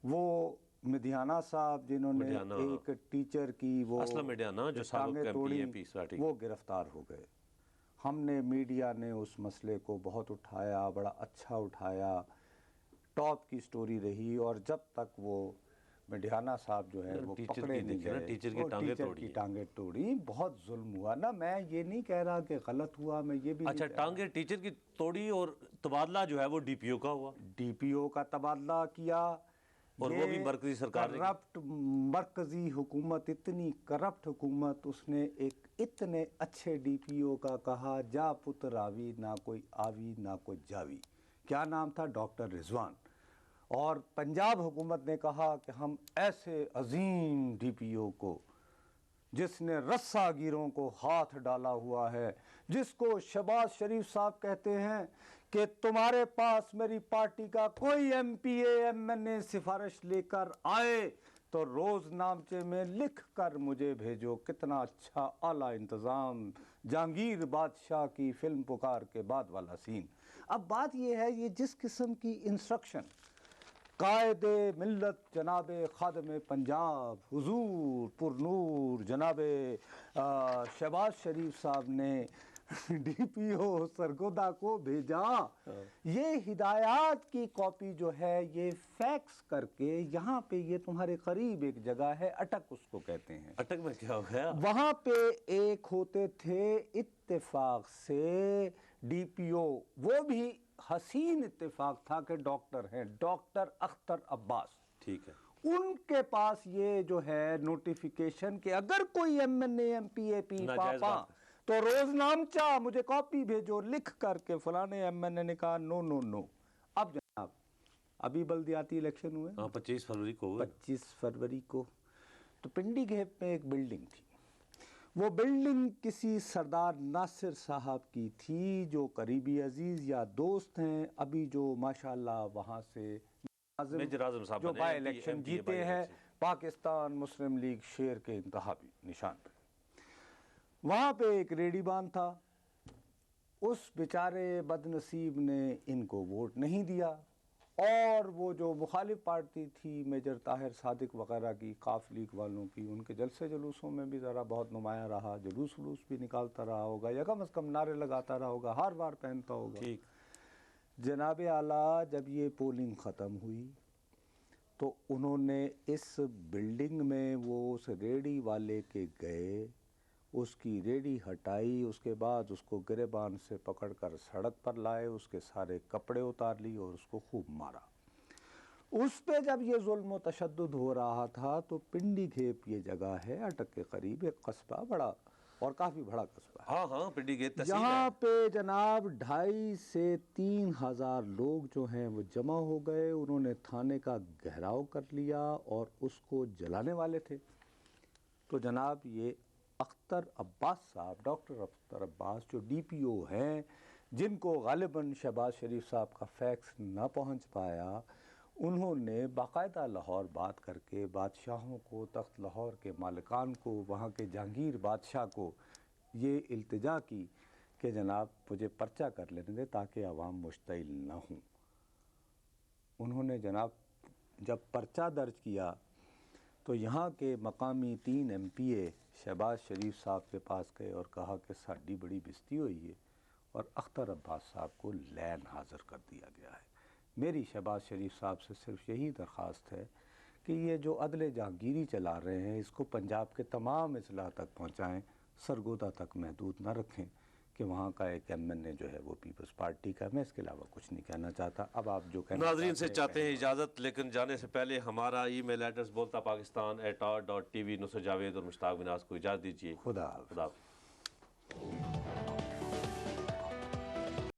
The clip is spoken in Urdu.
وہ مدیانہ صاحب جنہوں نے ایک ٹیچر کی وہ ٹانگیں توڑی، وہ گرفتار ہو گئے۔ ہم نے میڈیا نے اس مسئلے کو بہت اٹھایا، بڑا اچھا اٹھایا، ٹاپ کی سٹوری رہی، اور جب تک وہ مدیانہ صاحب جو ہے وہ پکڑے نہیں گئے، ٹیچر کی ٹانگیں توڑی، بہت ظلم ہوا نا۔ میں یہ نہیں کہہ رہا کہ غلط ہوا، میں یہ بھی اچھا ٹانگیں ٹیچر کی توڑی، اور تبادلہ جو ہے وہ ڈی پی او کا ہوا، ڈی پی او کا تبادلہ کیا، اور وہ بھی مرکزی سرکار نے کرپٹ مرکزی حکومت، اتنی کرپٹ حکومت، اس نے ایک اتنے اچھے ڈی پی او کا کہا جا پتر آوی نہ کوئی آوی نہ کوئی جاوی، کیا نام تھا؟ ڈاکٹر رضوان۔ اور پنجاب حکومت نے کہا کہ ہم ایسے عظیم ڈی پی او کو، جس نے رسا گیروں کو ہاتھ ڈالا ہوا ہے، جس کو شہباز شریف صاحب کہتے ہیں کہ تمہارے پاس میری پارٹی کا کوئی M P A M N A سفارش لے کر آئے تو روز نامچے میں لکھ کر مجھے بھیجو۔ کتنا اچھا اعلیٰ انتظام، جہانگیر بادشاہ کی فلم پکار کے بعد والا سین۔ اب بات یہ ہے، یہ جس قسم کی انسٹرکشن قائد ملت جناب خادم پنجاب حضور پرنور جناب شہباز شریف صاحب نے ڈی پی او سرگودا کو بھیجا، یہ ہدایات کی کاپی جو ہے یہ فیکس کر کے یہاں پہ، یہ تمہارے قریب ایک جگہ ہے اٹک، اس کو کہتے ہیں۔ اٹک میں کیا ہو گیا؟ وہاں پہ ایک ہوتے تھے اتفاق سے ڈی پی او، وہ بھی حسین اتفاق تھا کہ ڈاکٹر ہیں، ڈاکٹر اختر عباس، ٹھیک ہے، ان کے پاس یہ جو ہے نوٹیفیکیشن کہ اگر کوئی M N A M P A پی پاپا تو روز نامچہ مجھے کاپی بھیجو لکھ کر کے، فلانے ایم این اے نے کہا نو نو نو۔ اب جناب ابھی بلدیاتی الیکشن ہوئے، 25 فروری کو، 25 فروری کو، تو پنڈی گھیپ میں ایک بلڈنگ تھی، وہ بلڈنگ کسی سردار ناصر صاحب کی تھی جو قریبی عزیز یا دوست ہیں، ابھی جو ماشاءاللہ وہاں سے جو بائی الیکشن جیتے ہیں، پاکستان مسلم لیگ شیر کے انتخابی نشان پہ۔ وہاں پہ ایک ریڈی بان تھا، اس بیچارے بد نصیب نے ان کو ووٹ نہیں دیا، اور وہ جو مخالف پارٹی تھی میجر طاہر صادق وغیرہ کی، قاف لیگ والوں کی، ان کے جلسے جلوسوں میں بھی ذرا بہت نمایاں رہا، جلوس بھی نکالتا رہا ہوگا، یا کم از کم نعرے لگاتا رہا ہوگا، ہار بار پہنتا ہوگا۔ جناب اعلیٰ جب یہ پولنگ ختم ہوئی تو انہوں نے اس بلڈنگ میں وہ اس ریڈی والے کے گئے، اس کی ریڈی ہٹائی، اس کے بعد اس کو گریبان سے پکڑ کر سڑک پر لائے، اس کے سارے کپڑے اتار لی اور اس کو خوب مارا۔ اس پہ جب یہ ظلم و تشدد ہو رہا تھا تو پنڈی گھیپ یہ جگہ ہے اٹک کے قریب، ایک قصبہ، بڑا اور کافی بڑا قصبہ ہے، ہاں پنڈی گھیپ تحصیل ہے، یہاں پہ جناب 2,500 سے 3,000 لوگ جو ہیں وہ جمع ہو گئے، انہوں نے تھانے کا گھیراؤ کر لیا اور اس کو جلانے والے تھے۔ تو جناب یہ اختر عباس صاحب، ڈاکٹر اختر عباس جو ڈی پی او ہیں، جن کو غالباً شہباز شریف صاحب کا فیکس نہ پہنچ پایا، انہوں نے باقاعدہ لاہور بات کر کے بادشاہوں کو، تخت لاہور کے مالکان کو، وہاں کے جہانگیر بادشاہ کو یہ التجا کی کہ جناب مجھے پرچہ کر لینے دے تاکہ عوام مشتعل نہ ہوں۔ انہوں نے جناب جب پرچہ درج کیا تو یہاں کے مقامی 3 ایم پی اے شہباز شریف صاحب کے پاس گئے اور کہا کہ ساڈی بڑی بےزتی ہوئی ہے اور اختر عباس صاحب کو لین حاضر کر دیا گیا ہے۔ میری شہباز شریف صاحب سے صرف یہی درخواست ہے کہ یہ جو عدل جہانگیری چلا رہے ہیں اس کو پنجاب کے تمام اضلاع تک پہنچائیں، سرگودا تک محدود نہ رکھیں کہ وہاں کا ایک ایم این اے جو ہے وہ پیپلز پارٹی کا۔ میں اس کے علاوہ کچھ نہیں کہنا چاہتا۔ اب آپ جو کہنا ناظرین سے چاہتے ہیں اجازت، لیکن جانے سے پہلے ہمارا ای میل ایڈریس boltapakistan@r.tv، نصر جاوید اور مشتاق مناز کو اجازت دیجیے۔ خدا حافظ۔